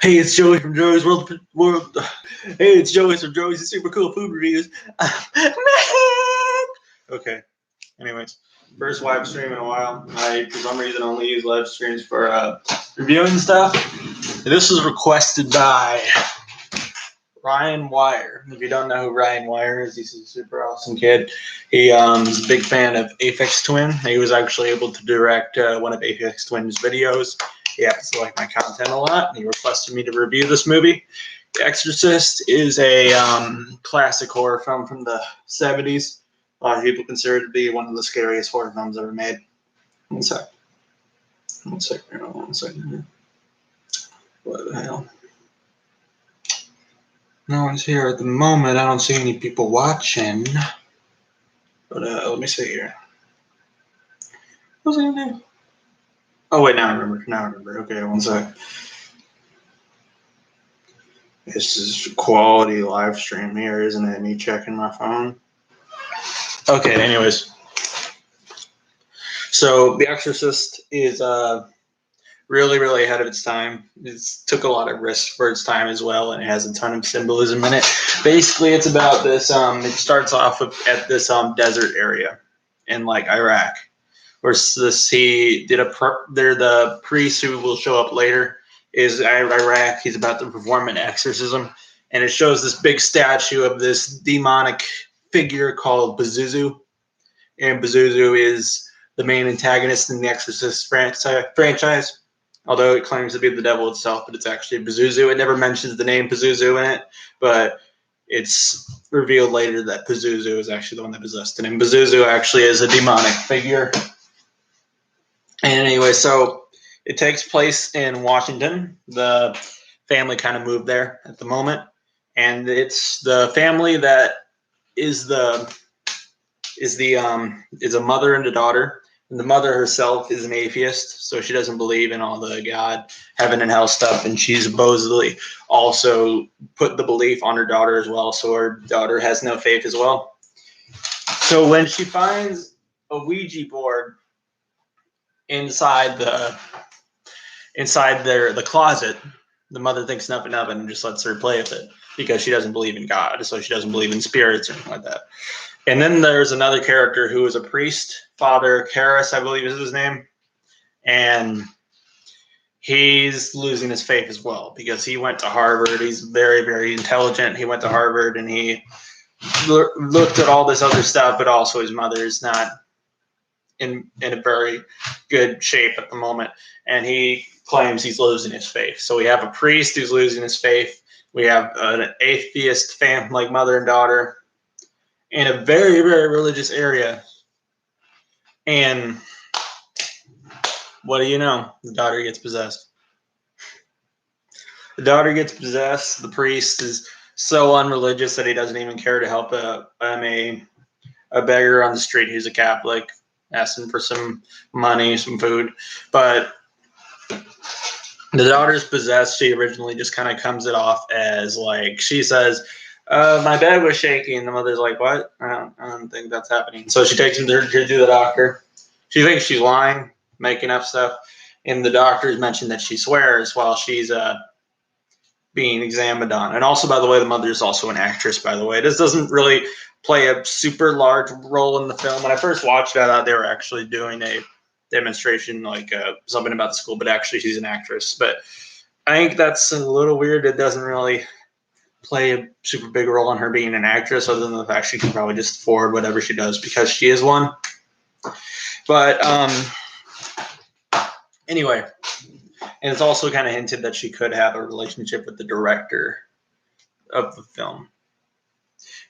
Hey, it's Joey from Joey's World. Hey, it's Joey from Joey's Super Cool Food Reviews. Okay. Anyways, first live stream in a while. I, for some reason, only use live streams for reviewing stuff. And this was requested by Ryan Wire. If you don't know who Ryan Wire is, he's a super awesome kid. He is a big fan of Aphex Twin. He was actually able to direct one of Aphex Twin's videos. He happens to like my content a lot. He requested me to review this movie. The Exorcist is a classic horror film from the 70s. A lot of people consider it to be one of the scariest horror films ever made. One second. One second. What the hell? No one's here at the moment. I don't see any people watching. But let me see here. What was I gonna do? Oh wait, now I remember. Okay, one sec. This is quality live stream here, isn't it? Me checking my phone. Okay, anyways. So The Exorcist is really ahead of its time. It took a lot of risks for its time as well, and it has a ton of symbolism in it. Basically, it's about this. It starts off at this desert area in like Iraq, where they're the priest who will show up later is Iraq. He's about to perform an exorcism, and it shows this big statue of this demonic figure called Pazuzu, and Pazuzu is the main antagonist in the Exorcist franchise. Although it claims to be the devil itself, but it's actually Pazuzu. It never mentions the name Pazuzu in it, but it's revealed later that Pazuzu is actually the one that possessed it. And Pazuzu actually is a demonic figure. And anyway, so it takes place in Washington. The family kind of moved there at the moment. And it's the family that is a mother and a daughter. And the mother herself is an atheist, so she doesn't believe in all the God, heaven, and hell stuff. And she's supposedly also put the belief on her daughter as well, so her daughter has no faith as well. So when she finds a Ouija board inside the closet, the mother thinks nothing of it and just lets her play with it because she doesn't believe in God, so she doesn't believe in spirits or anything like that. And then there's another character who is a priest, Father Karras, I believe is his name. And he's losing his faith as well because he went to Harvard. He's very intelligent. He went to Harvard and he looked at all this other stuff, but also his mother is not in a very good shape at the moment. And he claims he's losing his faith. So we have a priest who's losing his faith. We have an atheist family, like mother and daughter, in a very religious area. And what do you know? The daughter gets possessed. The priest is so unreligious that he doesn't even care to help a beggar on the street who's a Catholic, asking for some money, some food. But the daughter's possessed. She originally just kind of comes it off as like, she says, my bed was shaking. The mother's like, what? I don't think that's happening. So she takes him to the doctor. She thinks she's lying, making up stuff. And the doctors mentioned that she swears while she's being examined on. And also, by the way, the mother is also an actress, by the way. This doesn't really play a super large role in the film. When I first watched it, I thought they were actually doing a demonstration, like something about the school, but actually she's an actress. But I think that's a little weird. It doesn't really play a super big role on her being an actress, other than the fact she can probably just afford whatever she does because she is one. But anyway, and it's also kind of hinted that she could have a relationship with the director of the film.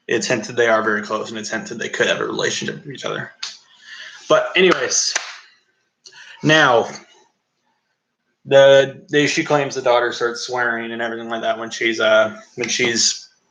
It's hinted they are very close, and it's hinted they could have a relationship with each other. But anyways, now she claims the daughter starts swearing and everything like that when she's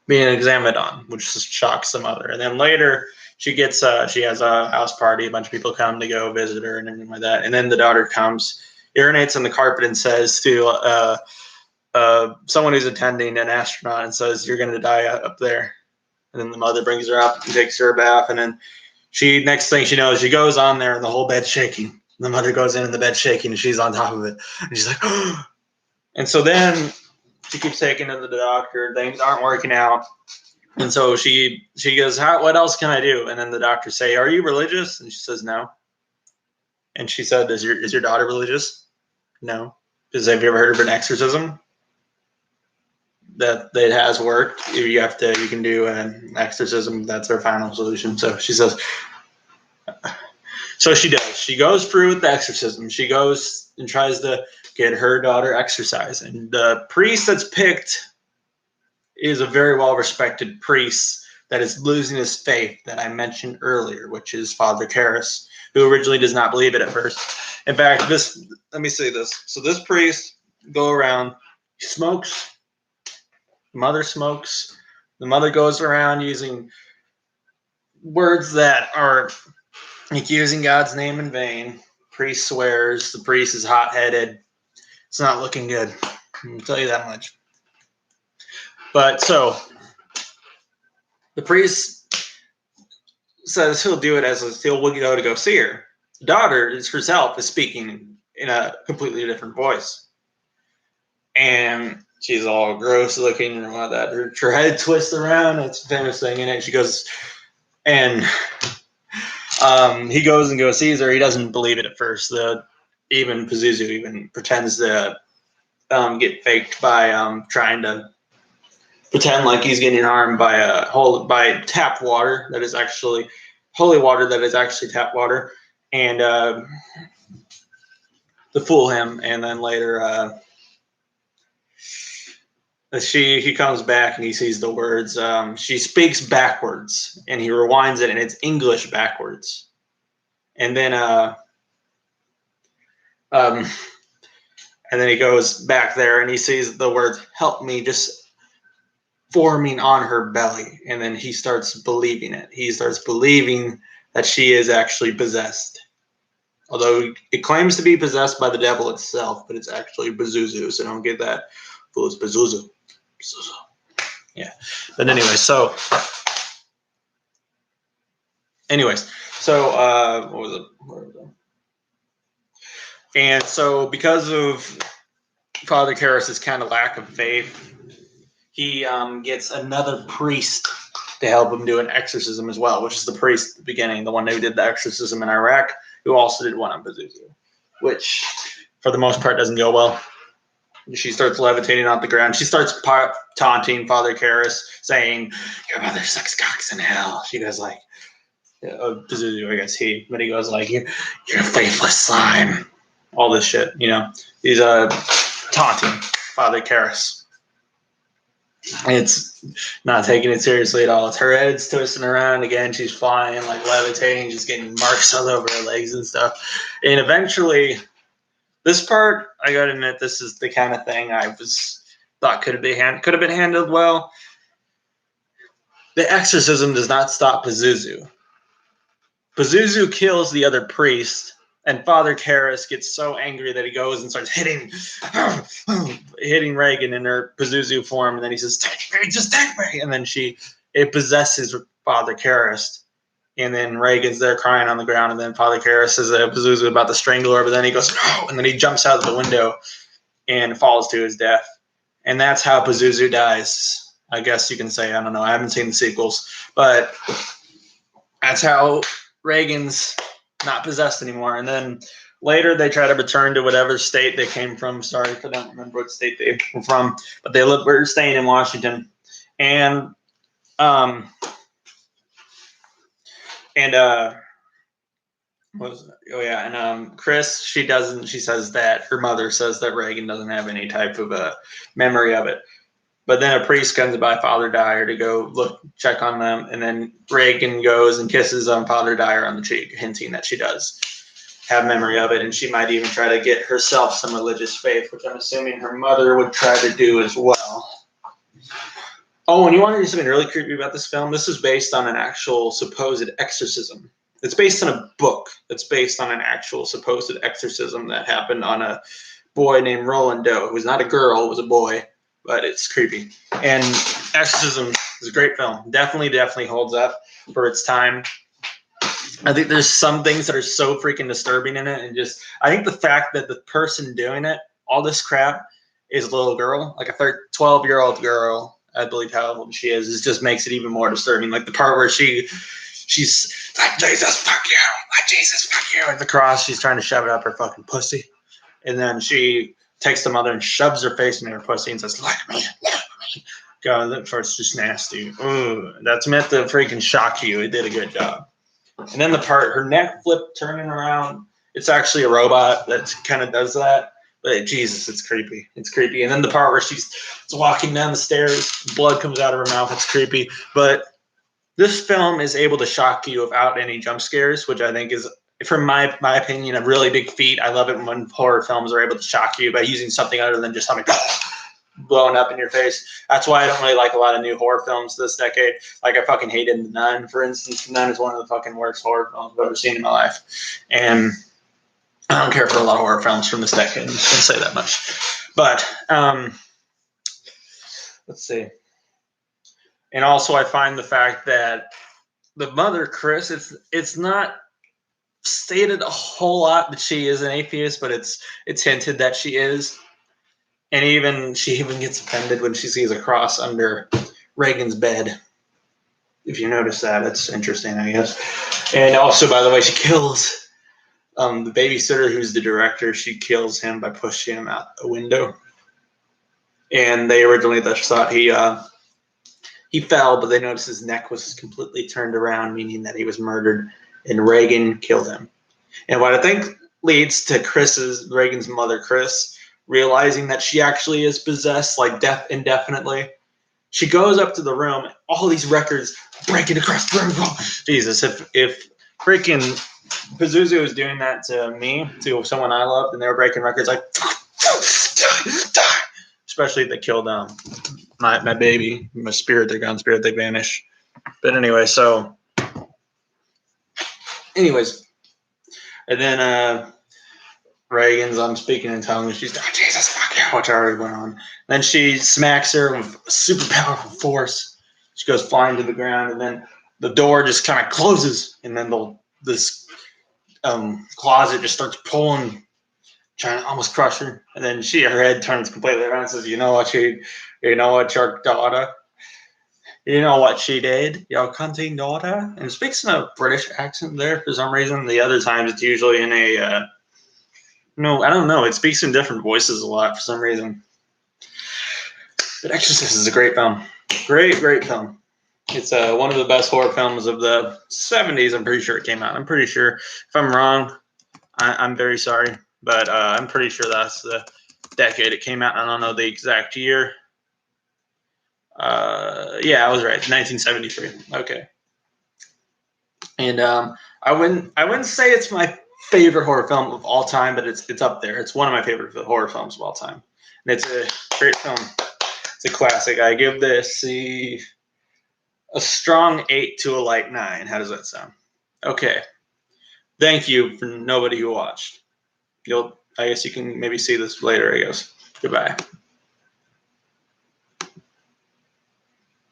being examined on, which shocks the mother. And then later she has a house party. A bunch of people come to go visit her and everything like that. And then the daughter comes, urinates on the carpet, and says to someone who's attending, an astronaut, and says, "You're going to die up there." And then the mother brings her up and takes her a bath. And then next thing she knows, she goes on there and the whole bed's shaking. The mother goes in and the bed's shaking and she's on top of it. And she's like, oh. And so then She keeps taking it to the doctor. Things aren't working out. And so she goes, what else can I do? And then the doctor say, are you religious? And she says, no. And she said, is your daughter religious? No. Have you ever heard of an exorcism? That has worked. You can do an exorcism. That's our final solution. So she says, so she does. She goes through with the exorcism. She goes and tries to get her daughter exorcised. And the priest that's picked is a very well-respected priest that is losing his faith that I mentioned earlier, which is Father Karras, who originally does not believe it at first. In fact, let me say this. So this priest go around, he smokes, the mother smokes, the mother goes around using words that are accusing God's name in vain. Priest swears, the priest is hot-headed. It's not looking good. I'll tell you that much. But so the priest says he'll do it as he'll go to go see her. The daughter herself is speaking in a completely different voice. And she's all gross looking and all that. Her head twists around. That's a famous thing in it. She goes, and he goes and sees her. He doesn't believe it at first. Even Pazuzu even pretends to get faked by trying to pretend like he's getting harmed by tap water that is actually holy water that is actually tap water, and to fool him. And then later, he comes back and he sees the words. She speaks backwards, and he rewinds it, and it's English backwards. And then, and then he goes back there, and he sees the words "help me" just forming on her belly, and then he starts believing it. He starts believing that she is actually possessed. Although it claims to be possessed by the devil itself, but it's actually Pazuzu, so don't get that. Fool, it's Pazuzu. Yeah. But anyways, so what was it? And so because of Father Karras' kind of lack of faith, he gets another priest to help him do an exorcism as well, which is the priest at the beginning, the one who did the exorcism in Iraq, who also did one on Pazuzu, which for the most part doesn't go well. She starts levitating off the ground. She starts taunting Father Karras, saying, "Your mother sucks cocks in hell." She goes like, Pazuzu, I guess but he goes like, "You're a faithless slime." All this shit, He's taunting Father Karras. It's not taking it seriously at all. It's her head's twisting around again. She's flying, like levitating, just getting marks all over her legs and stuff. And eventually, this part, I gotta admit, this is the kind of thing I thought could have been handled well. The exorcism does not stop Pazuzu. Pazuzu kills the other priest, and Father Karras gets so angry that he goes and starts hitting Reagan in her Pazuzu form, and then he says, "Take me, just take me!" And then it possesses Father Karras, and then Reagan's there crying on the ground, and then Father Karras says that Pazuzu about to strangle her, but then he goes, "No!" And then he jumps out of the window and falls to his death. And that's how Pazuzu dies. I guess you can say. I don't know. I haven't seen the sequels, but that's how Reagan's not possessed anymore. And then later they try to return to whatever state they came from. Sorry if I don't remember what state they were from, but we're staying in Washington. And what was it? Oh yeah, and Chris, she says that her mother says that Reagan doesn't have any type of a memory of it. But then a priest comes by Father Dyer to go check on them, and then Reagan goes and kisses Father Dyer on the cheek, hinting that she does have memory of it, and she might even try to get herself some religious faith, which I'm assuming her mother would try to do as well. Oh, and you want to do something really creepy about this film? This is based on an actual supposed exorcism. It's based on a book that's based on an actual supposed exorcism that happened on a boy named Roland Doe. It was not a girl, it was a boy. But it's creepy. And Exorcism is a great film. Definitely holds up for its time. I think there's some things that are so freaking disturbing in it. And I think the fact that the person doing it, all this crap, is a little girl, like a 12-year-old girl, I believe how old she is. It just makes it even more disturbing. Like the part where she's like, Jesus, fuck you, like Jesus, fuck you, at the cross. She's trying to shove it up her fucking pussy, and then she takes the mother and shoves her face in her pussy and says, "Lick me, lick me." God, that part's just nasty. Ooh, that's meant to freaking shock you. It did a good job. And then the part, her neck flip turning around, it's actually a robot that kind of does that. But Jesus, it's creepy. It's creepy. And then the part where she's walking down the stairs, blood comes out of her mouth. It's creepy. But this film is able to shock you without any jump scares, which I think is, from my opinion, a really big feat. I love it when horror films are able to shock you by using something other than just something blowing up in your face. That's why I don't really like a lot of new horror films this decade. Like I fucking hated Nun, for instance. Nun is one of the fucking worst horror films I've ever seen in my life. And I don't care for a lot of horror films from this decade. I can say that much. But let's see. And also, I find the fact that the mother, Chris, it's not stated a whole lot that she is an atheist, but it's hinted that she is. And she even gets offended when she sees a cross under Reagan's bed. If you notice that, it's interesting, I guess. And also, by the way, she kills the babysitter, who's the director. She kills him by pushing him out a window. And they originally just thought he fell, but they noticed his neck was completely turned around, meaning that he was murdered, and Reagan killed him. And what I think leads to Reagan's mother, Chris, realizing that she actually is possessed, like death indefinitely. She goes up to the room, all these records breaking across the room. Jesus, if freaking Pazuzu was doing that to me, to someone I loved, and they were breaking records, like, especially if they killed my baby, my spirit, they're gone, spirit, they vanish. But anyway, and then Reagan's, I'm speaking in tongues. She's like, Jesus, fuck you, which already went on. Then she smacks her with super powerful force. She goes flying to the ground, and then the door just kind of closes, and then this closet just starts pulling, trying to almost crush her. And then her head turns completely around and says, you know what, your daughter, you know what she did, your cunting daughter. And it speaks in a British accent there for some reason. The other times it's usually in a no, I don't know. It speaks in different voices a lot for some reason. But Exorcist is a great film. Great film. It's one of the best horror films of the 70s. I'm pretty sure it came out. I'm pretty sure. If I'm wrong, I'm very sorry. But I'm pretty sure that's the decade it came out. I don't know the exact year. Yeah, I was right. 1973. Okay. And I wouldn't say it's my favorite horror film of all time, but it's up there. It's one of my favorite horror films of all time, and it's a great film. It's a classic. I give this a strong 8 to a light 9. How does that sound? Okay. Thank you for nobody who watched. I guess you can maybe see this later, I guess. Goodbye.